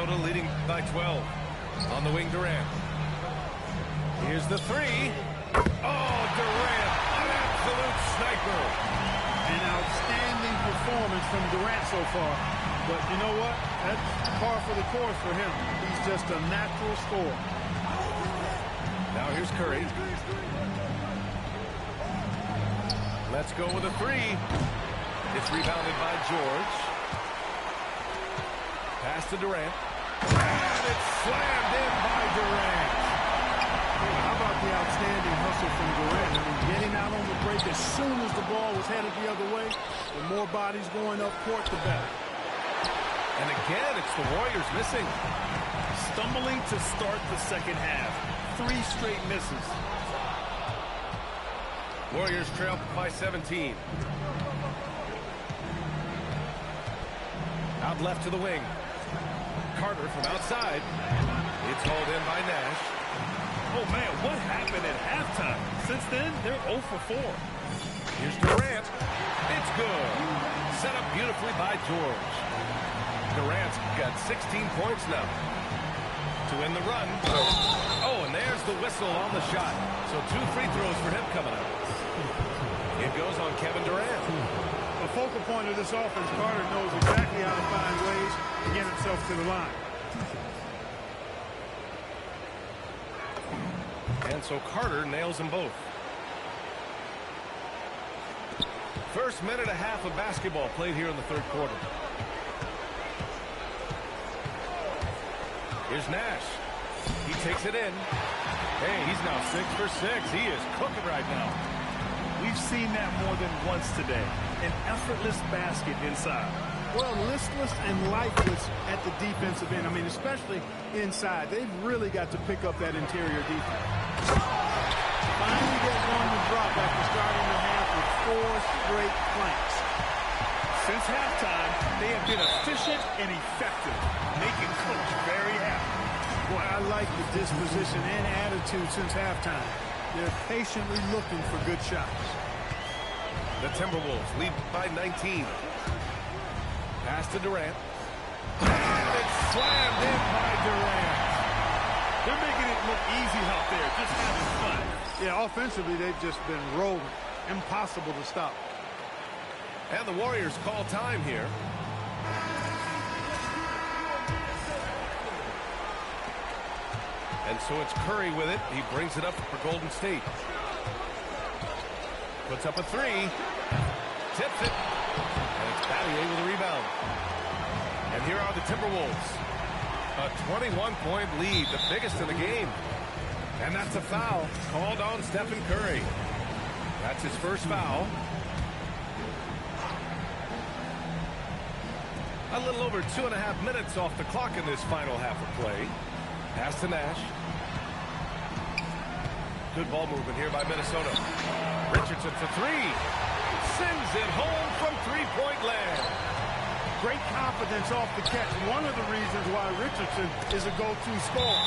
Minnesota leading by 12. On the wing, Durant. Here's the three. Oh, Durant, an absolute sniper. An outstanding performance from Durant so far. But you know what? That's par for the course for him. He's just a natural scorer. Now here's Curry. Let's go with a three. It's rebounded by George. Pass to Durant. And it's slammed in by Durant. How about the outstanding hustle from Durant? I mean, getting out on the break as soon as the ball was headed the other way. The more bodies going up court, the better. And again, it's the Warriors missing. Stumbling to start the second half. 3 straight misses. Warriors trail by 17. Out left to the wing. Carter from outside. It's hauled in by Nash. Oh, man, what happened at halftime? Since then, they're 0 for 4. Here's Durant. It's good. Set up beautifully by George. Durant's got 16 points now. To win the run. Oh, and there's the whistle on the shot. So 2 free throws for him coming up. It goes on Kevin Durant. A focal point of this offense, Carter knows exactly how to find ways to get himself to the line. And so Carter nails them both. First minute and a half of basketball played here in the third quarter. Here's Nash. He takes it in. Hey, he's now 6 for 6. He is cooking right now. We've seen that more than once today. An effortless basket inside. Well, listless and lifeless at the defensive end. I mean, especially inside. They've really got to pick up that interior defense. Finally get one to drop after starting the half with 4 straight planks. Since halftime, they have been efficient and effective, making Coach very happy. Boy, I like the disposition and attitude since halftime. They're patiently looking for good shots. The Timberwolves lead by 19. Pass to Durant. And it's slammed in by Durant. They're making it look easy out there, just having fun. Yeah, offensively, they've just been rolling. Impossible to stop. And the Warriors call time here. And so it's Curry with it. He brings it up for Golden State. Puts up a three. Tips it. And it's Battier with a rebound. And here are the Timberwolves. A 21-point lead, the biggest in the game. And that's a foul called on Stephen Curry. That's his first foul. A little over 2.5 minutes off the clock in this final half of play. Pass to Nash. Good ball movement here by Minnesota. Richardson for three. Sends it home from three-point land. Great confidence off the catch. One of the reasons why Richardson is a go-to scorer.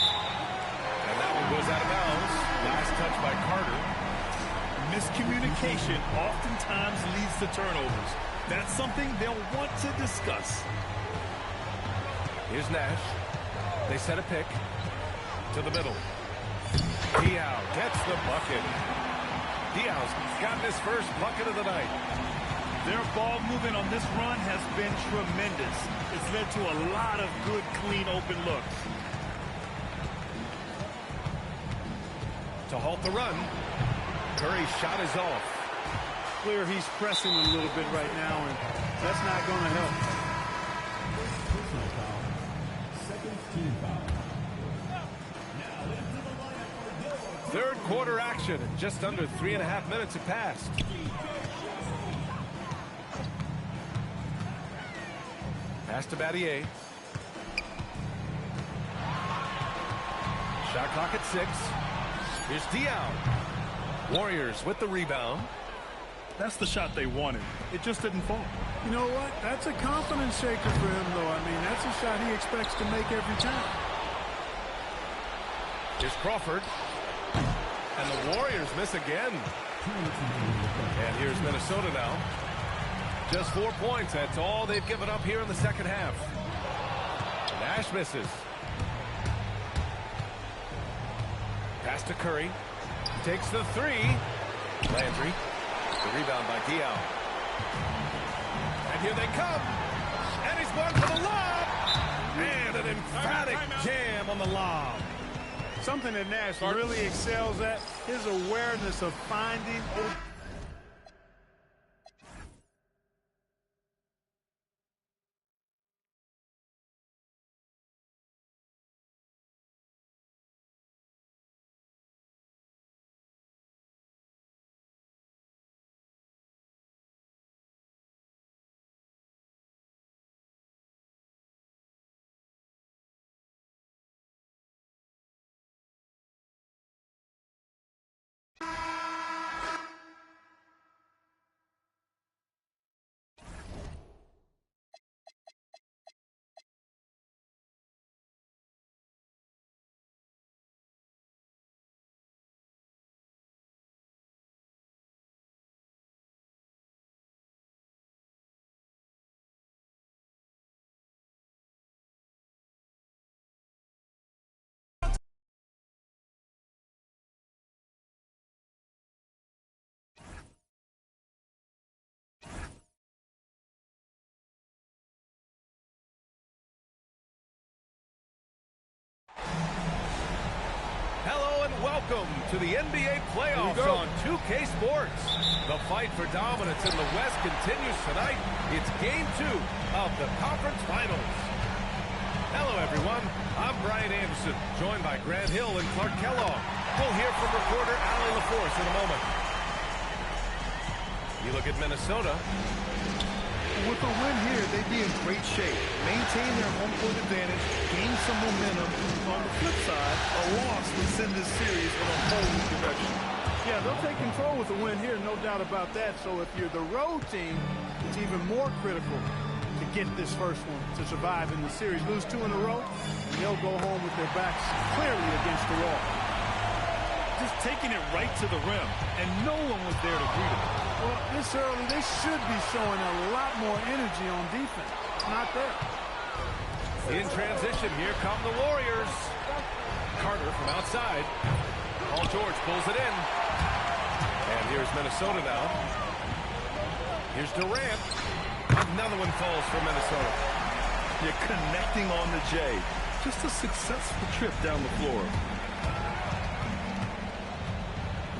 And that one goes out of bounds. Last touch by Carter. Miscommunication oftentimes leads to turnovers. That's something they'll want to discuss. Here's Nash. They set a pick to the middle. Diaw gets the bucket. Diaw's got his first bucket of the night. Their ball movement on this run has been tremendous. It's led to a lot of good, clean, open looks. To halt the run, Curry's shot is off. Clear he's pressing a little bit right now, and that's not going to help. Third quarter action. Just under 3.5 minutes have passed. Pass to Battier. Shot clock at 6. Here's Diaw. Warriors with the rebound. That's the shot they wanted. It just didn't fall. You know what? That's a confidence shaker for him, though. I mean, that's a shot he expects to make every time. Here's Crawford. And the Warriors miss again. And here's Minnesota now. Just 4 points. That's all they've given up here in the second half. Nash misses. Pass to Curry. Takes the three. Landry. The rebound by Diaw. And here they come. And he's going for the lob. And an emphatic jam on the lob. Something that Nash really excels at, his awareness of finding. Welcome to the NBA playoffs on 2K Sports. The fight for dominance in the West continues tonight. It's Game 2 of the Conference Finals. Hello, everyone. I'm Brian Anderson, joined by Grant Hill and Clark Kellogg. We'll hear from reporter Allie LaForce in a moment. You look at Minnesota. With a win here, they'd be in great shape. Maintain their home court advantage, gain some momentum. On the flip side, a loss would send this series in a whole new direction. Yeah, they'll take control with a win here, no doubt about that. So if you're the road team, it's even more critical to get this first one to survive in the series. Lose 2 in a row, and they'll go home with their backs clearly against the wall. Just taking it right to the rim, and no one was there to greet him. Well, this early, they should be showing a lot more energy on defense. It's not there. In transition, here come the Warriors. Carter from outside. Paul George pulls it in. And here's Minnesota now. Here's Durant. Another one falls for Minnesota. You're connecting on the J. Just a successful trip down the floor.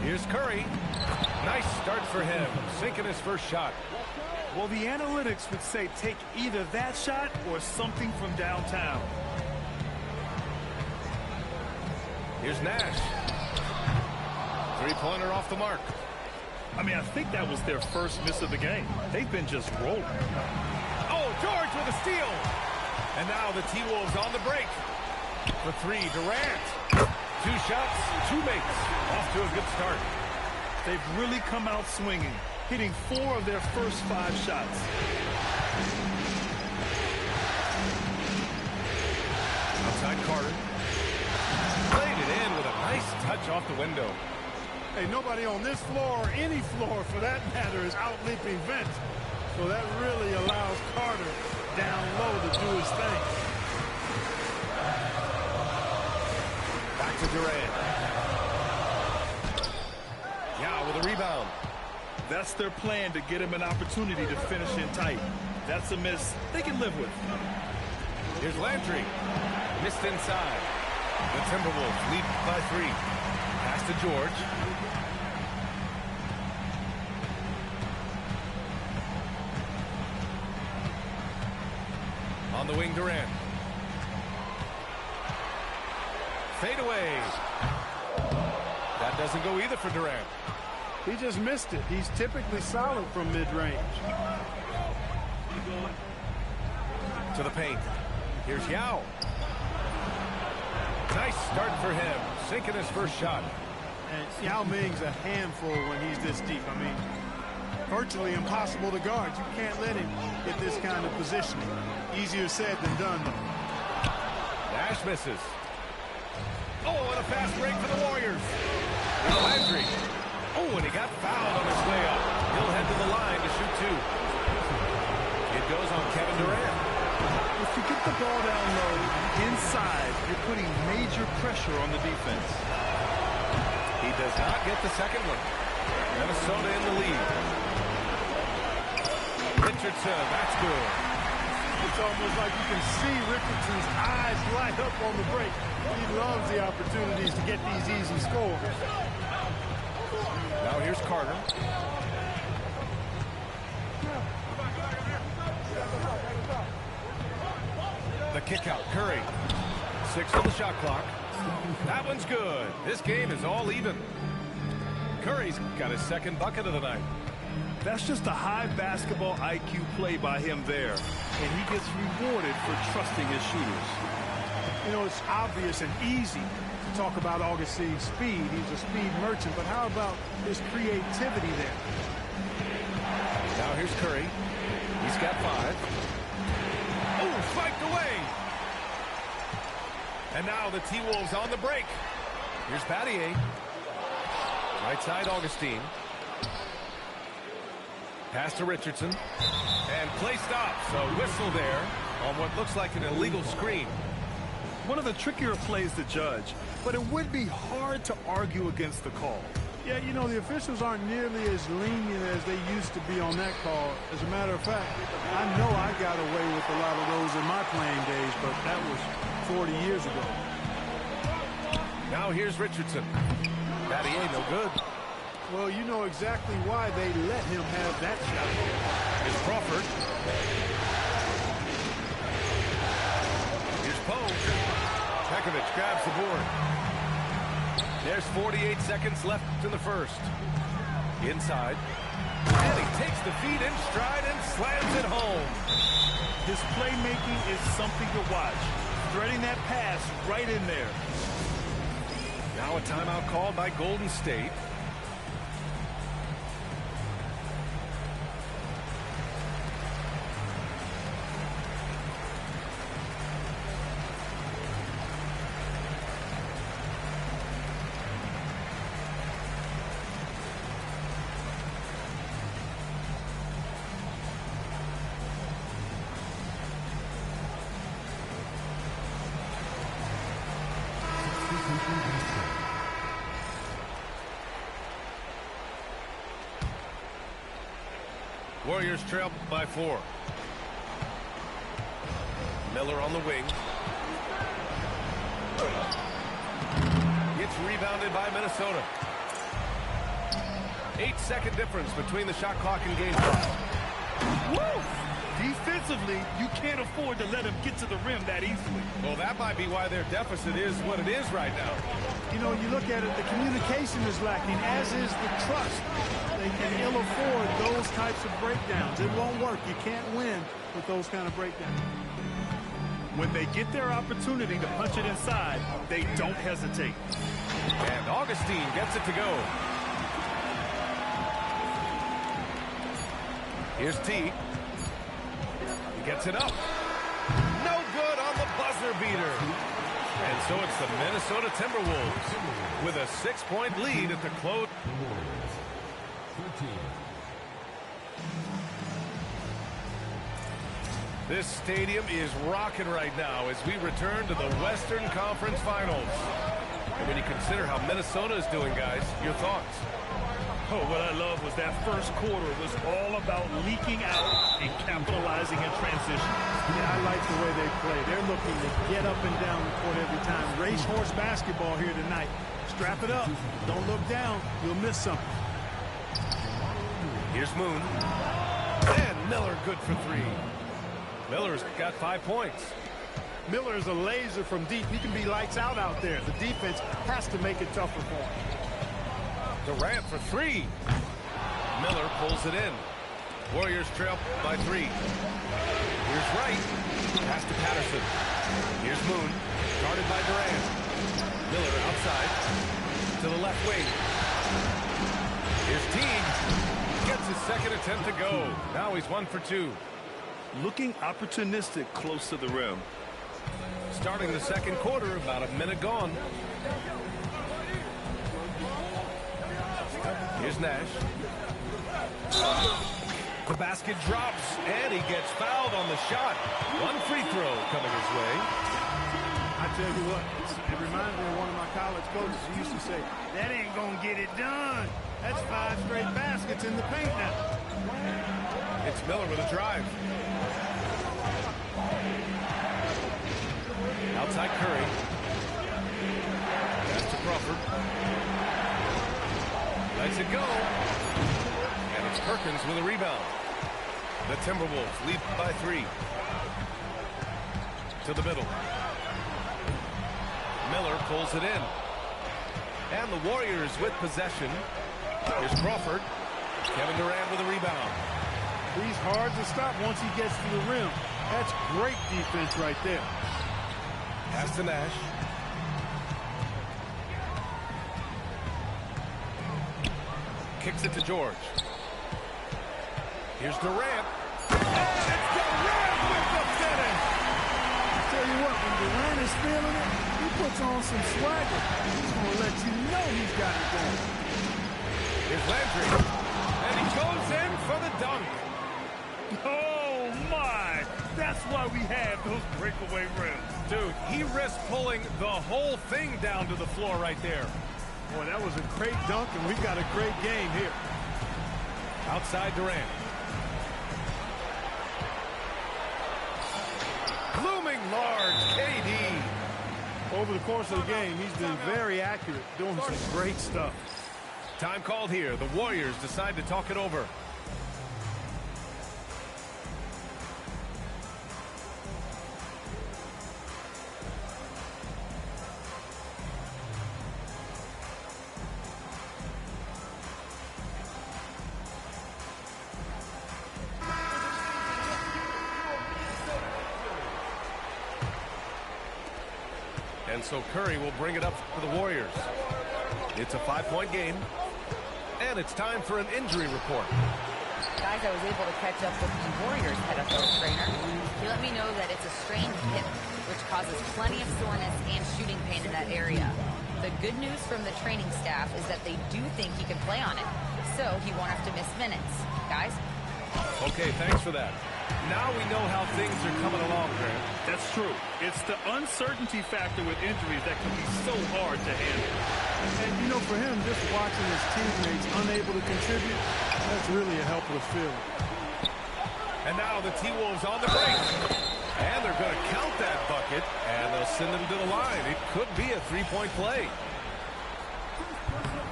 Here's Curry. Nice start for him, sinking his first shot. Well, the analytics would say take either that shot or something from downtown. Here's Nash. Three-pointer off the mark. I mean, I think that was their first miss of the game. They've been just rolling. Oh, George with a steal. And now the T-Wolves on the break. For three, Durant. 2 shots, 2 makes. Off to a good start. They've really come out swinging, hitting 4 of their first 5 shots. Outside Carter. Played it in with a nice touch off the window. Hey, nobody on this floor or any floor for that matter is out-leaping Vince. So that really allows Carter down low to do his thing. Back to Durant. Yeah, with a rebound. That's their plan, to get him an opportunity to finish in tight. That's a miss they can live with. Here's Landry. Missed inside. The Timberwolves lead by 3. Pass to George. On the wing, Durant. Fade away. That doesn't go either for Durant. He just missed it. He's typically solid from mid-range. To the paint. Here's Yao. Nice start for him. Sinking his first shot. And Yao Ming's a handful when he's this deep. I mean, virtually impossible to guard. You can't let him get this kind of positioning. Easier said than done, though. Nash misses. Oh, and a fast break for the Warriors. Here's Landry. Oh, and he got fouled on his way up. He'll head to the line to shoot 2. It goes on Kevin Durant. If you get the ball down low, inside, you're putting major pressure on the defense. He does not get the second one. Minnesota in the lead. Richardson, that's good. It's almost like you can see Richardson's eyes light up on the break. He loves the opportunities to get these easy scores. Now here's Carter. The kick out, Curry. 6 on the shot clock. That one's good. This game is all even. Curry's got his second bucket of the night. That's just a high basketball IQ play by him there. And he gets rewarded for trusting his shooters. You know, it's obvious and easy to talk about Augustine's speed. He's a speed merchant, but how about his creativity there? Now here's Curry. He's got 5. Oh, spiked away. And now the T-Wolves on the break. Here's Battier. Right side, Augustine. Pass to Richardson. And play stops. A whistle there on what looks like an illegal screen. One of the trickier plays to judge, but it would be hard to argue against the call. Yeah, you know, the officials aren't nearly as lenient as they used to be on that call. As a matter of fact, I know I got away with a lot of those in my playing days, but that was 40 years ago. Now here's Richardson. Battier, no good. Well, you know exactly why they let him have that shot. Here's Crawford. Here's Poe. Pekovic grabs the board. There's 48 seconds left in the first. Inside. And he takes the feet in stride and slams it home. His playmaking is something to watch. Threading that pass right in there. Now a timeout called by Golden State. Warriors trail by 4. Miller on the wing. Gets rebounded by Minnesota. 8-second difference between the shot clock and game clock. Woo! Defensively, you can't afford to let him get to the rim that easily. Well, that might be why their deficit is what it is right now. You know, you look at it, the communication is lacking, as is the trust. They can ill afford those types of breakdowns. It won't work. You can't win with those kind of breakdowns. When they get their opportunity to punch it inside, they don't hesitate. And Augustine gets it to go. Here's T. He gets it up. No good on the buzzer beater. And so it's the Minnesota Timberwolves with a 6-point lead at the close. This stadium is rocking right now as we return to the Western Conference Finals. And when you consider how Minnesota is doing, guys, your thoughts? Oh, what I love was that first quarter was all about leaking out and capitalizing in transition. Yeah, I like the way they play. They're looking to get up and down the court every time. Racehorse basketball here tonight. Strap it up. Don't look down. You'll miss something. Here's Moon. And Miller good for 3. Miller's got 5 points. Miller is a laser from deep. He can be lights out there. The defense has to make it tougher for him. Durant for 3. Miller pulls it in. Warriors trail by 3. Here's Wright. Pass to Patterson. Here's Moon. Guarded by Durant. Miller outside. To the left wing. Here's Teague. Gets his second attempt to go. Now he's 1 for 2. Looking opportunistic close to the rim. Starting the second quarter, about a minute gone. Here's Nash. The basket drops, and he gets fouled on the shot. One free throw coming his way. I tell you what, it reminds me of one of my college coaches who used to say, that ain't going to get it done. That's 5 straight baskets in the paint now. It's Miller with a drive. Outside Curry. Pass to Crawford. Lets it go. And it's Perkins with a rebound. The Timberwolves lead by 3. To the middle. Miller pulls it in. And the Warriors with possession. Here's Crawford. Kevin Durant with a rebound. He's hard to stop once he gets to the rim. That's great defense right there. Pass to Nash. Kicks it to George. Here's Durant. And it's Durant with the finish. I tell you what, when Durant is feeling it, he puts on some swagger. He's going to let you know he's got it going. Here's Landry. And he goes in for the dunk. Oh, my. That's why we have those breakaway rims. Dude, he risked pulling the whole thing down to the floor right there. Boy, that was a great dunk, and we've got a great game here. Outside Durant. Looming large, KD. Over the course of the game, he's been very accurate, doing some great stuff. Time called here. The Warriors decide to talk it over. And so Curry will bring it up for the Warriors. It's a 5-point game. And it's time for an injury report. Guys, I was able to catch up with the Warriors head office trainer. He let me know that it's a strained hip, which causes plenty of soreness and shooting pain in that area. The good news from the training staff is that they do think he can play on it, so he won't have to miss minutes. Guys? Okay, thanks for that. Now we know how things are coming along, Grant. That's true. It's the uncertainty factor with injuries that can be so hard to handle. And, you know, for him, just watching his teammates unable to contribute, that's really a helpless feeling. And now the T-Wolves on the break. And they're going to count that bucket, and they'll send him to the line. It could be a 3-point play.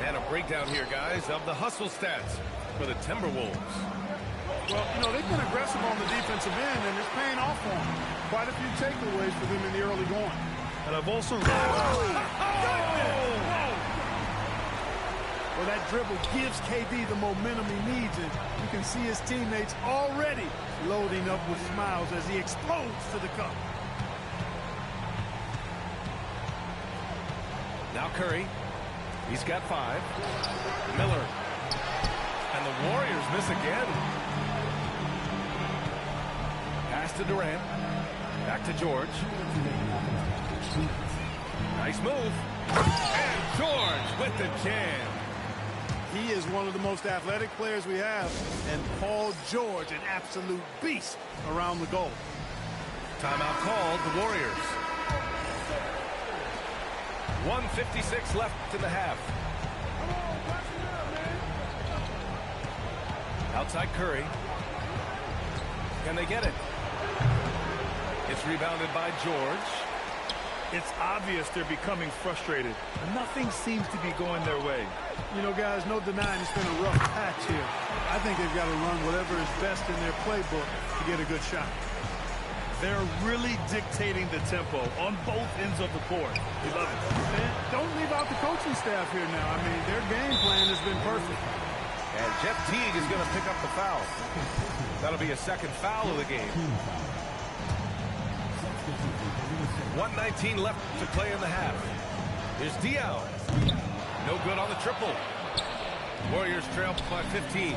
And a breakdown here, guys, of the hustle stats for the Timberwolves. Well, you know, they've been aggressive on the defensive end, and it's paying off for them. Quite a few takeaways for them in the early going. And I've also... Well, that dribble gives KD the momentum he needs, and you can see his teammates already loading up with smiles as he explodes to the cup. Now Curry. He's got 5. Miller. And the Warriors miss again. Pass to Durant. Back to George. Nice move. And George with the jam. He is one of the most athletic players we have, and Paul George, an absolute beast around the goal. Timeout called, the Warriors. 1:56 left in the half. Outside Curry. Can they get it? It's rebounded by George. It's obvious they're becoming frustrated. Nothing seems to be going their way. You know, guys, no denying it's been a rough patch here. I think they've got to run whatever is best in their playbook to get a good shot. They're really dictating the tempo on both ends of the court. We love it. And don't leave out the coaching staff here now. I mean, their game plan has been perfect. And Jeff Teague is going to pick up the foul. That'll be a second foul of the game. 1:19 left to play in the half. Here's Diaw. No good on the triple. Warriors trail by 15.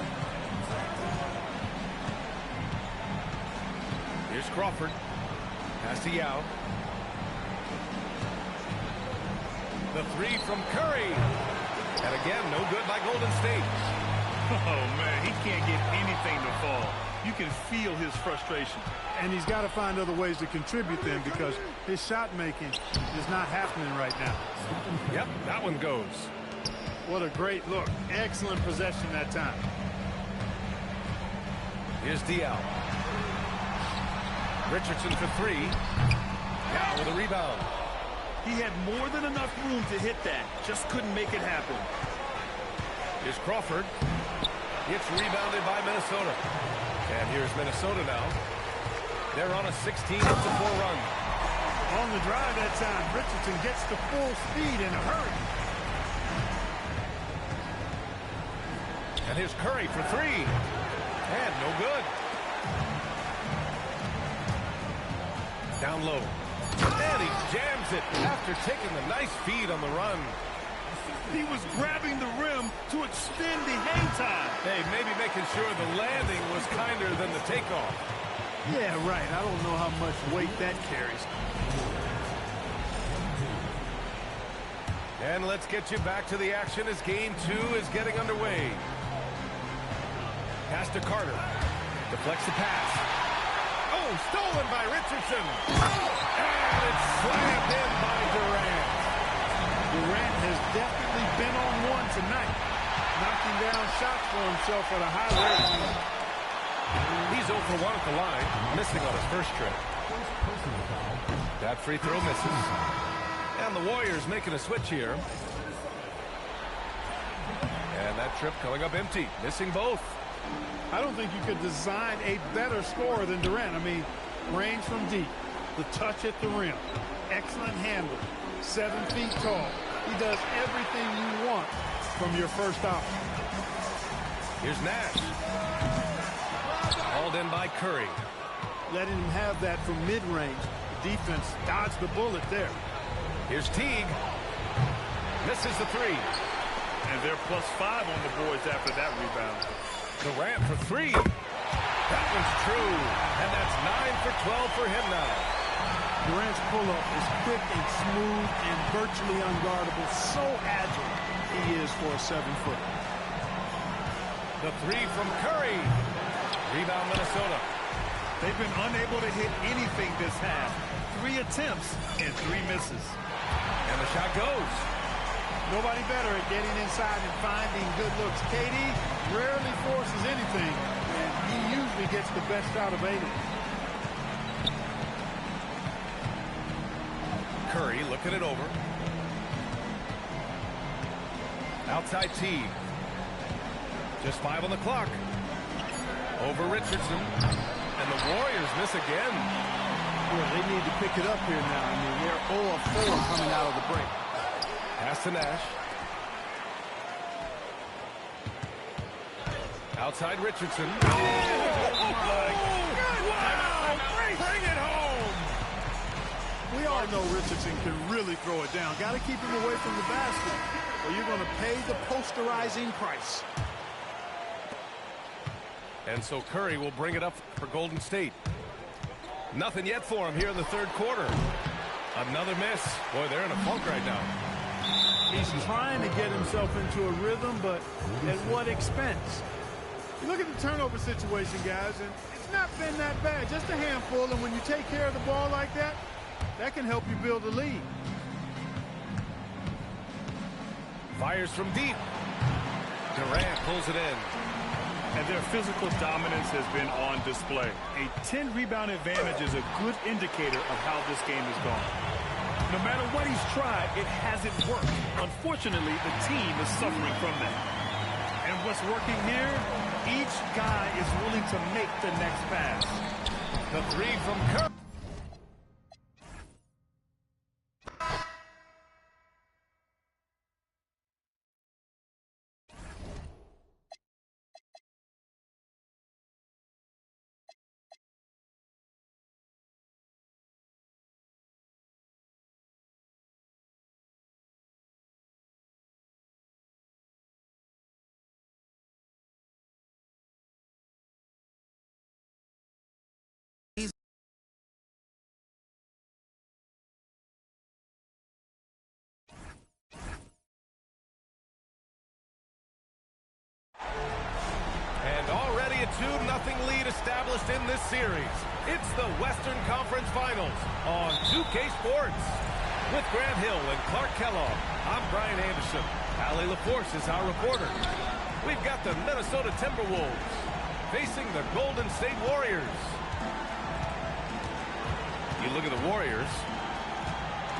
Here's Crawford. Pass to Yao. The 3 from Curry. And again, no good by Golden State. Oh, man, he can't get anything to fall. You can feel his frustration. And he's got to find other ways to contribute then because his shot making is not happening right now. Yep, that one goes. What a great look. Excellent possession that time. Here's Dial. Richardson for three. Now with a rebound. He had more than enough room to hit that. Just couldn't make it happen. Here's Crawford. It's rebounded by Minnesota. And here's Minnesota now. They're on a 16-4 run. On the drive that time, Richardson gets to full speed in a hurry. And here's Curry for three. And no good. Down low. And he jams it after taking the nice feed on the run. He was grabbing the rim to extend the hang time. Hey, maybe making sure the landing was kinder than the takeoff. Yeah, right. I don't know how much weight that carries. And let's get you back to the action as game 2 is getting underway. Pass to Carter. Deflects the pass. Oh, stolen by Richardson. And it's slammed in by Durant. Durant has definitely been on one tonight, knocking down shots for himself at a high rate. He's 0 for 1 at the line, missing on his first trip. That free throw misses. And the Warriors making a switch here. And that trip coming up empty, missing both. I don't think you could design a better scorer than Durant. I mean, range from deep, the touch at the rim, excellent handle, 7 feet tall. He does everything you want from your first option. Here's Nash. Hauled in by Curry. Letting him have that from mid-range. The defense dodged the bullet there. Here's Teague. Misses the three. And they're +5 on the boards after that rebound. Durant for three. That one's true. And that's 9 for 12 for him now. Durant's pull-up is quick and smooth and virtually unguardable. So agile he is for a 7-footer. The three from Curry. Rebound Minnesota. They've been unable to hit anything this half. 3 attempts and 3 misses. And the shot goes. Nobody better at getting inside and finding good looks. KD rarely forces anything, and he usually gets the best out of Aiden. Curry looking it over. Outside Teague. Just 5 on the clock. Over Richardson. And the Warriors miss again. Well, they need to pick it up here now. I mean, they're 0 of 4 coming out of the break. Pass to Nash. Outside Richardson. Oh, wow! Bring it home! We all know Richardson can really throw it down. Got to keep him away from the basket, or you're going to pay the posterizing price. And so Curry will bring it up for Golden State. Nothing yet for him here in the third quarter. Another miss. Boy, they're in a funk right now. He's trying to get himself into a rhythm, but at what expense? You look at the turnover situation, guys, and it's not been that bad. Just a handful, and when you take care of the ball like that, that can help you build a lead. Fires from deep. Durant pulls it in. And their physical dominance has been on display. A 10-rebound advantage is a good indicator of how this game has gone. No matter what he's tried, it hasn't worked. Unfortunately, the team is suffering from that. And what's working here, each guy is willing to make the next pass. The three from Curry. 2-0 lead established in this series. It's the Western Conference Finals on 2K Sports. With Grant Hill and Clark Kellogg, I'm Brian Anderson. Allie LaForce is our reporter. We've got the Minnesota Timberwolves facing the Golden State Warriors. You look at the Warriors.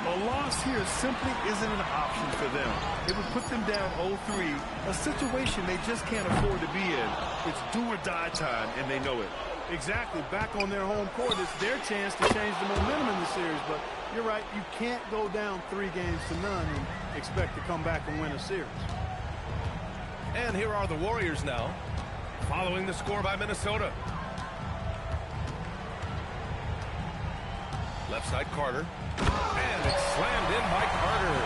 A loss here simply isn't an option for them. It would put them down 0-3, a situation they just can't afford to be in. It's do or die time, and they know it. Exactly. Back on their home court, it's their chance to change the momentum in the series. But you're right, you can't go down 3 games to none and expect to come back and win a series. And here are the Warriors now, following the score by Minnesota. Left side Carter. And it's slammed in by Carter.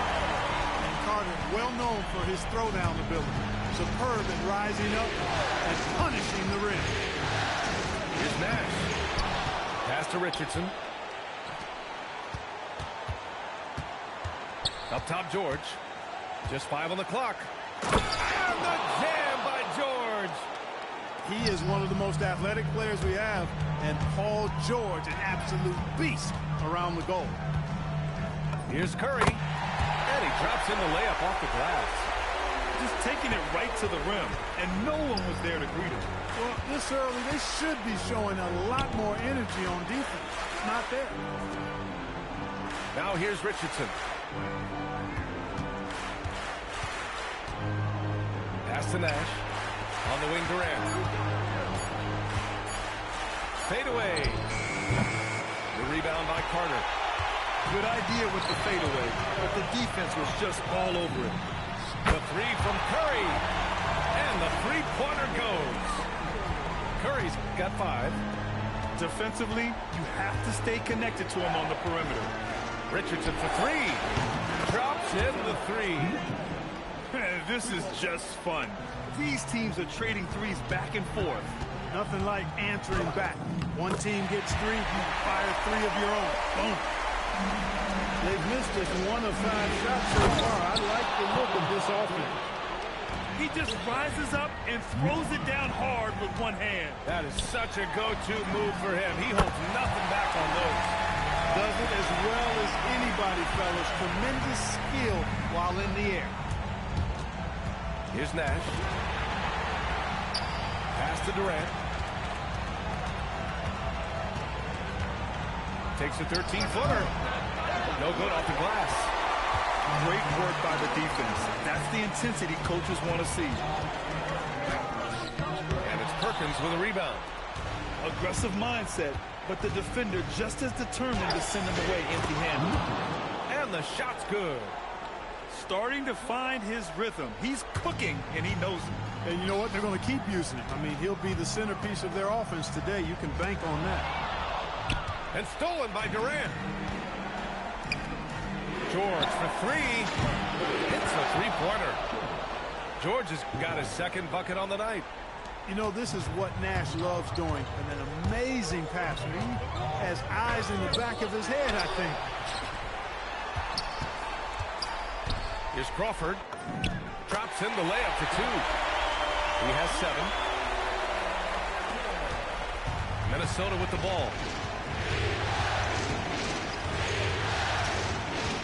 And Carter, well known for his throwdown ability. Superb at rising up and punishing the rim. Here's Nash. Pass to Richardson. Up top, George. Just 5 on the clock. And the jam by George. He is one of the most athletic players we have, and Paul George, an absolute beast around the goal. Here's Curry, and he drops in the layup off the glass. Just taking it right to the rim, and no one was there to greet him. Well, this early, they should be showing a lot more energy on defense. It's not there. Now here's Richardson. Pass to Nash. On the wing, Durant. Fade away. The rebound by Carter. Good idea with the fadeaway, but the defense was just all over it. The 3 from Curry. And the three-pointer goes. Curry's got 5. Defensively, you have to stay connected to him on the perimeter. Richardson for 3. Drops in the 3. This is just fun. These teams are trading threes back and forth. Nothing like answering back. One team gets 3, you fire 3 of your own. Boom. They've missed just 1 of 5 shots so far. I like the look of this offense. He just rises up and throws it down hard with one hand. That is such a go-to move for him. He holds nothing back on those. Does it as well as anybody, fellas. Tremendous skill while in the air. Here's Nash. Pass to Durant. Takes a 13-footer. No good off the glass. Great work by the defense. That's the intensity coaches want to see. And it's Perkins with a rebound. Aggressive mindset, but the defender just as determined to send him away empty-handed. And the shot's good. Starting to find his rhythm. He's cooking, and he knows it. And you know what? They're going to keep using him. I mean, he'll be the centerpiece of their offense today. You can bank on that. And stolen by Durant. George for 3. It's a three-pointer. George has got his second bucket on the night. You know, this is what Nash loves doing. And an amazing passer. He has eyes in the back of his head, I think. Here's Crawford. Drops in the layup for 2. He has 7. Minnesota with the ball.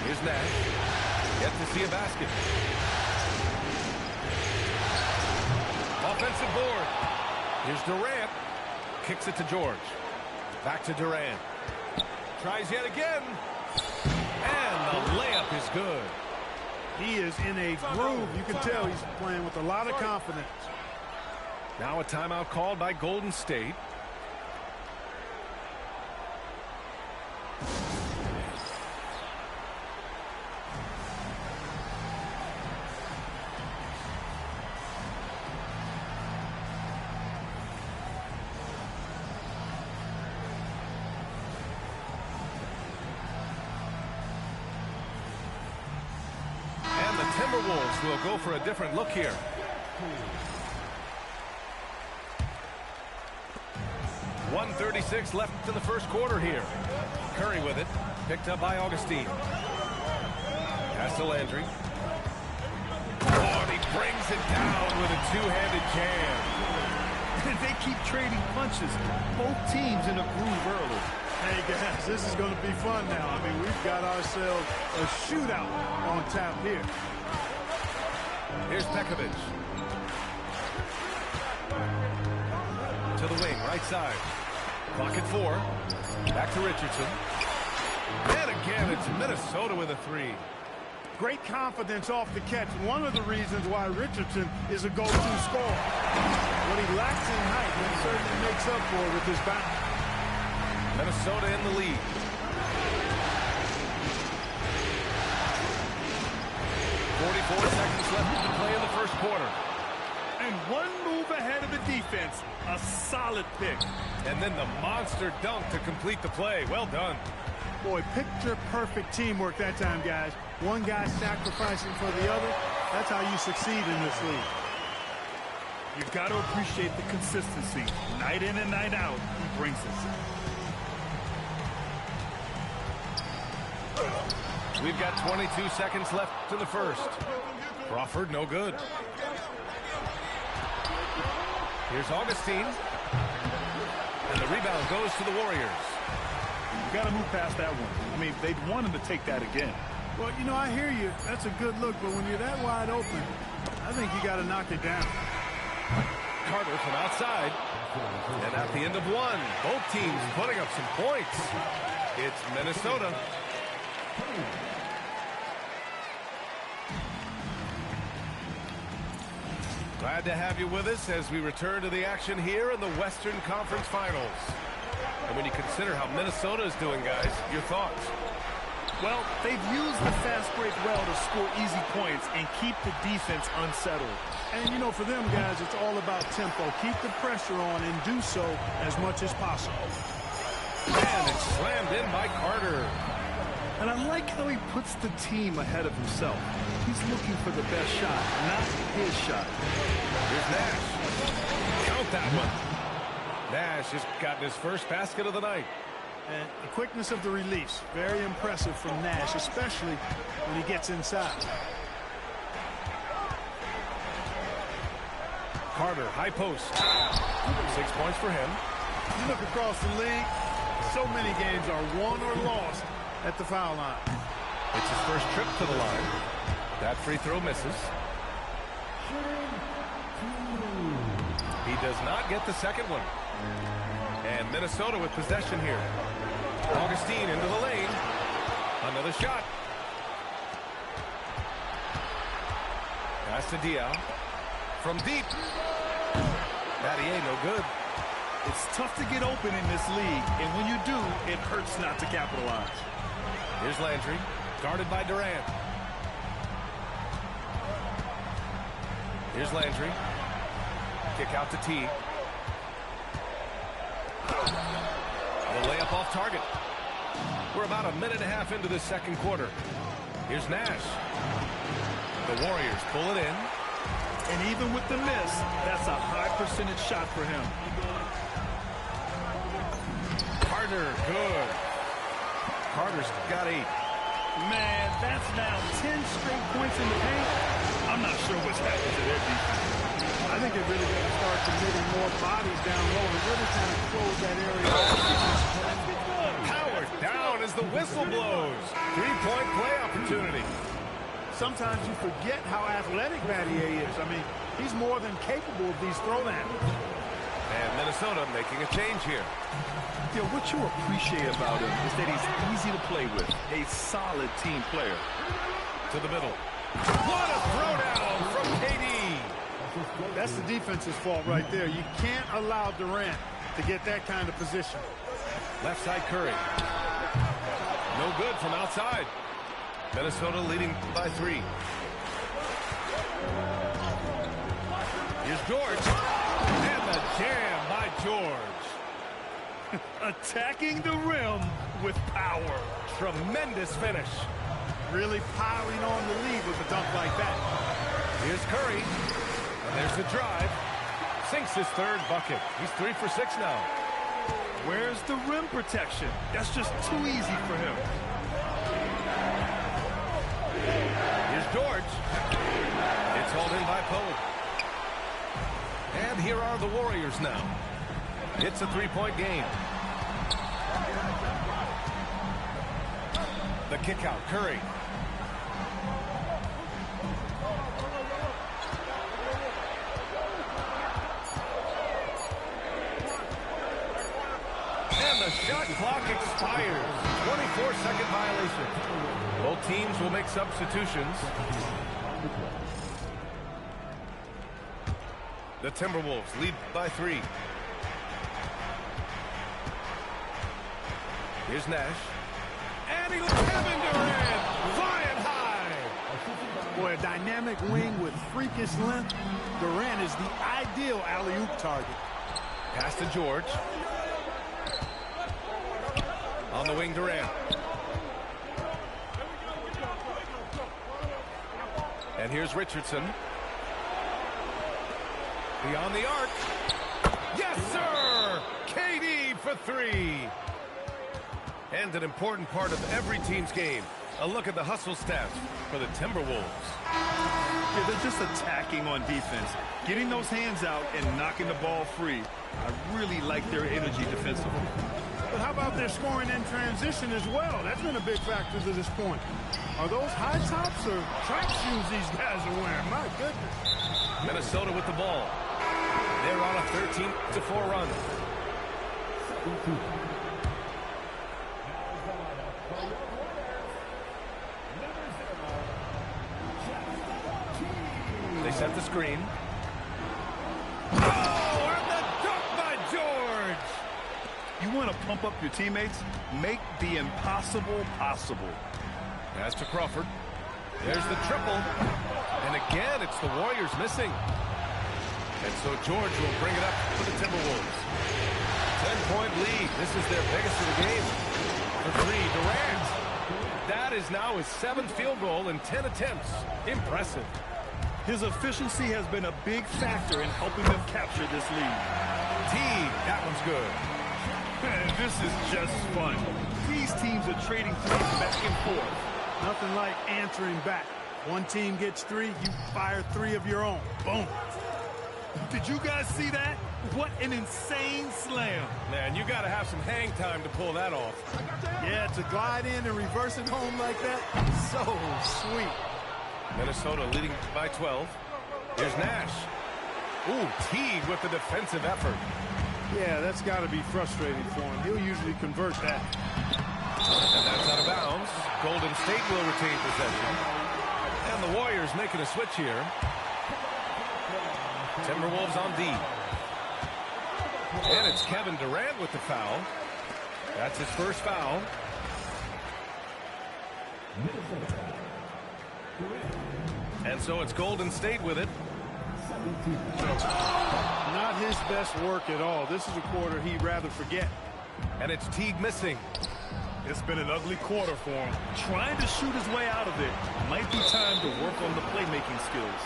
Here's Nash. Yet to see a basket. Offensive board. Here's Durant. Kicks it to George. Back to Durant. Tries yet again. And the layup is good. He is in a groove. You can tell he's playing with a lot of confidence. Now a timeout called by Golden State. Timberwolves will go for a different look here. .136 left in the first quarter here. Curry with it. Picked up by Augustine. Pass to Landry. Oh, and he brings it down with a two-handed jam. They keep trading punches. Both teams in a groove early. Hey, guys, this is going to be fun now. I mean, we've got ourselves a shootout on tap here. Here's Pekovic. To the wing, right side. Clock at 4. Back to Richardson. And again, it's Minnesota with a 3. Great confidence off the catch. One of the reasons why Richardson is a go-to scorer. What he lacks in height, he certainly makes up for with his bounce. Minnesota in the lead. 44 seconds left to play in the first quarter. And one move ahead of the defense. A solid pick. And then the monster dunk to complete the play. Well done. Boy, picture-perfect teamwork that time, guys. One guy sacrificing for the other. That's how you succeed in this league. You've got to appreciate the consistency. Night in and night out, he brings it. We've got 22 seconds left in the first. Crawford, no good. Here's Augustine. And the rebound goes to the Warriors. You got to move past that one. I mean, they'd want him to take that again. Well, you know, I hear you. That's a good look, but when you're that wide open, I think you got to knock it down. Carter from outside. And at the end of one, both teams putting up some points. It's Minnesota. Glad to have you with us as we return to the action here in the Western Conference Finals. And when you consider how Minnesota is doing, guys, your thoughts? Well, they've used the fast break well to score easy points and keep the defense unsettled. And, you know, for them, guys, it's all about tempo. Keep the pressure on and do so as much as possible. And it's slammed in by Carter. And I like how he puts the team ahead of himself. He's looking for the best shot, not his shot. Here's Nash. Count that one. Nash has gotten his first basket of the night. And the quickness of the release, very impressive from Nash, especially when he gets inside. Carter, high post. 6 points for him. You look across the league, so many games are won or lost at the foul line. It's his first trip to the line. That free throw misses. He does not get the second one. And Minnesota with possession here. Augustine into the lane. Another shot. Pass to Diao. From deep. Battier, no good. It's tough to get open in this league, and when you do, it hurts not to capitalize. Here's Landry, guarded by Durant. Here's Landry. Kick out to T. The layup off target. We're about a minute and a half into this second quarter. Here's Nash. The Warriors pull it in. And even with the miss, that's a high percentage shot for him. Carter, good. Carter's got 8. Man, that's now 10 straight points in the paint. I'm not sure what's happened to their defense. I think they're really going to start committing more bodies down low and really kind of close that area off. Power down as the whistle blows. 3-point play opportunity. Sometimes you forget how athletic Battier is. I mean, he's more than capable of these throwdowns. And Minnesota making a change here. You know, what you appreciate about him is that he's easy to play with. A solid team player. To the middle. What a throwdown from KD. That's the defense's fault right there. You can't allow Durant to get that kind of position. Left side Curry. No good from outside. Minnesota leading by 3. Here's George. And the jam by George. Attacking the rim with power. Tremendous finish. Really piling on the lead with a dunk like that. Here's Curry. And there's the drive. Sinks his third bucket. He's 3 for 6 now. Where's the rim protection? That's just too easy for him. Here's George. It's hauled in by Poe. And And here are the Warriors now. It's a three-point game. The kick out, Curry. And the shot clock expires. 24-second violation. Both teams will make substitutions. The Timberwolves lead by 3. Here's Nash. And Kevin Durant flying high. Boy, a dynamic wing with freakish length. Durant is the ideal alley-oop target. Pass to George. On the wing, Durant. And here's Richardson. Beyond the arc. Yes, sir! KD for 3. And an important part of every team's game. A look at the hustle stats for the Timberwolves. Yeah, they're just attacking on defense. Getting those hands out and knocking the ball free. I really like their energy defensively. But how about their scoring in transition as well? That's been a big factor to this point. Are those high tops or track shoes these guys are wearing? My goodness. Minnesota with the ball. They're on a 13-4 run. They set the screen. Oh, and the dunk by George! You want to pump up your teammates? Make the impossible possible. Pass to Crawford. There's the triple. And again, it's the Warriors missing. And so George will bring it up for the Timberwolves. 10-point lead. This is their biggest of the game. For 3, Durant. That is now his 7th field goal in 10 attempts. Impressive. His efficiency has been a big factor in helping them capture this lead. Teague, that one's good. And this is just fun. These teams are trading threes back and forth. Nothing like answering back. One team gets 3, you fire 3 of your own. Boom. Did you guys see that? What an insane slam. Man, you got to have some hang time to pull that off. Yeah, to glide in and reverse it home like that, so sweet. Minnesota leading by 12. Here's Nash. Ooh, Teague with the defensive effort. Yeah, that's got to be frustrating for him. He'll usually convert that. And that's out of bounds. Golden State will retain possession. And the Warriors making a switch here. Timberwolves on D. And it's Kevin Durant with the foul. That's his first foul. And so it's Golden State with it. Not his best work at all. This is a quarter he'd rather forget. And it's Teague missing. It's been an ugly quarter for him. Trying to shoot his way out of it. Might be time to work on the playmaking skills.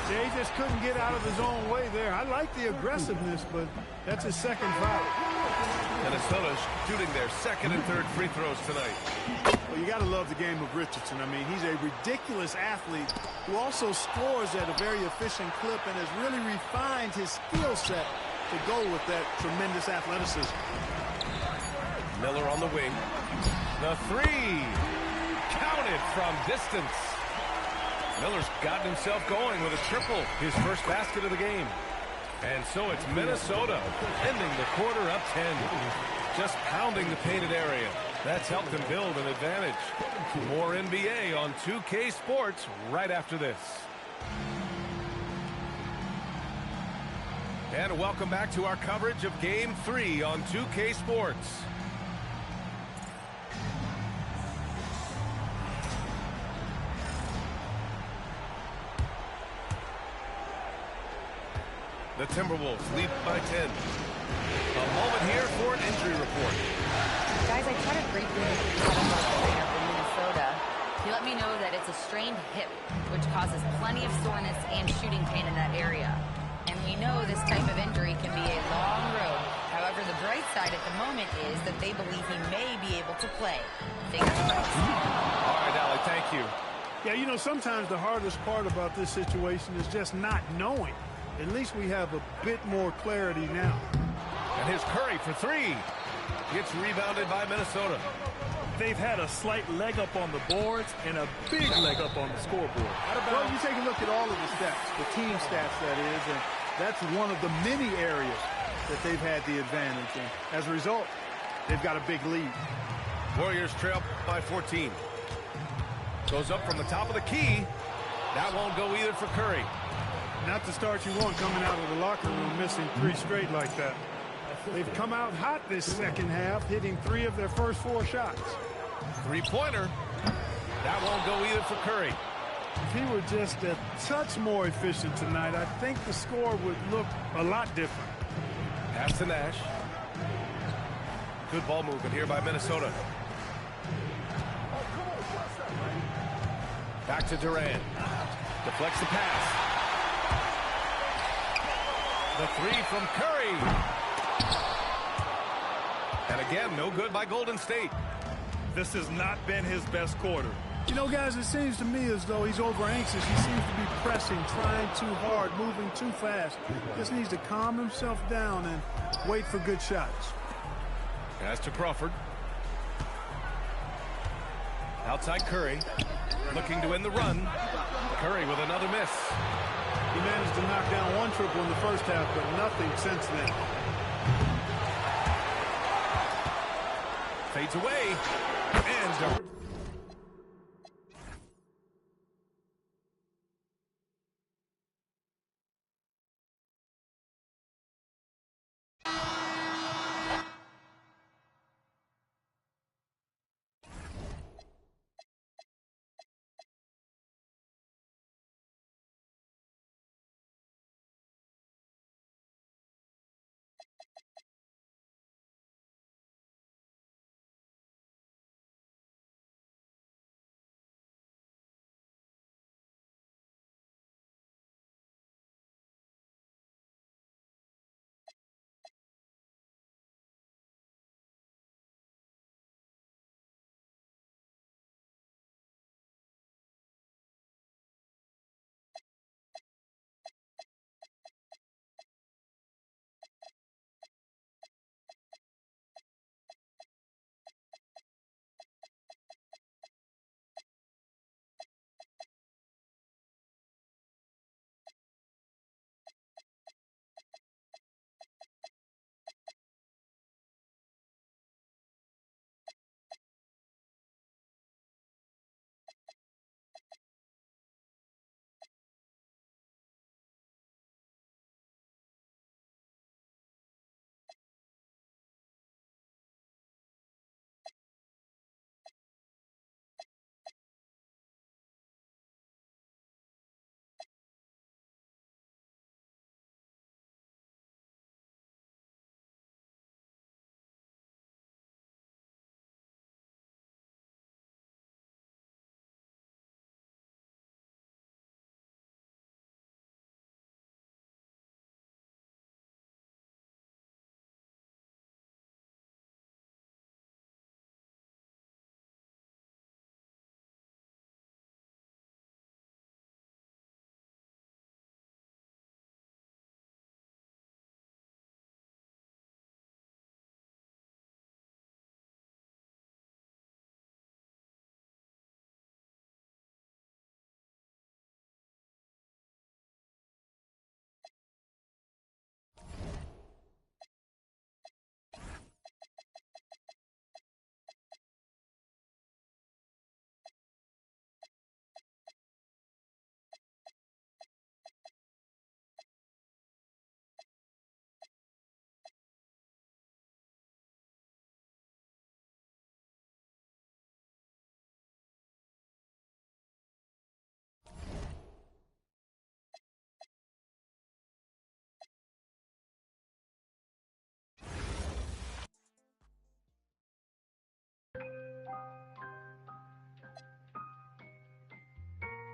Yeah, he just couldn't get out of his own way there. I like the aggressiveness, but that's his second foul. Minnesota's shooting their second and third free throws tonight. Well, you got to love the game of Richardson. I mean, he's a ridiculous athlete who also scores at a very efficient clip and has really refined his skill set to go with that tremendous athleticism. Miller on the wing. The 3. Counted from distance. Miller's gotten himself going with a triple, his first basket of the game. And so it's Minnesota ending the quarter up 10. Just pounding the painted area. That's helped them build an advantage. More NBA on 2K Sports right after this. And welcome back to our coverage of Game 3 on 2K Sports. The Timberwolves lead by 10. A moment here for an injury report. Guys, I tried to briefly look at the trainer from Minnesota. He let me know that it's a strained hip, which causes plenty of soreness and shooting pain in that area. And we know this type of injury can be a long road. However, the bright side at the moment is that they believe he may be able to play. Fingers crossed. All right, Allie, thank you. Yeah, you know, sometimes the hardest part about this situation is just not knowing. At least we have a bit more clarity now. And here's Curry for three. Gets rebounded by Minnesota. They've had a slight leg up on the boards and a big leg up on the scoreboard. Well, you take a look at all of the stats, the team stats, that is, and that's one of the many areas that they've had the advantage. And as a result, they've got a big lead. Warriors trail by 14. Goes up from the top of the key. That won't go either for Curry. Not the start you want coming out of the locker room, missing three straight like that. They've come out hot this second half, hitting 3 of their first 4 shots. Three-pointer. That won't go either for Curry. If he were just a touch more efficient tonight, I think the score would look a lot different. Pass to Nash. Good ball movement here by Minnesota. Back to Durant. Deflects the pass. The three from Curry. And again, no good by Golden State. This has not been his best quarter. You know, guys, it seems to me as though he's over-anxious. He seems to be pressing, trying too hard, moving too fast. Just needs to calm himself down and wait for good shots. Pass to Crawford. Outside Curry. Looking to win the run. Curry with another miss. He managed to knock down 1 triple in the first half, but nothing since then. Fades away. And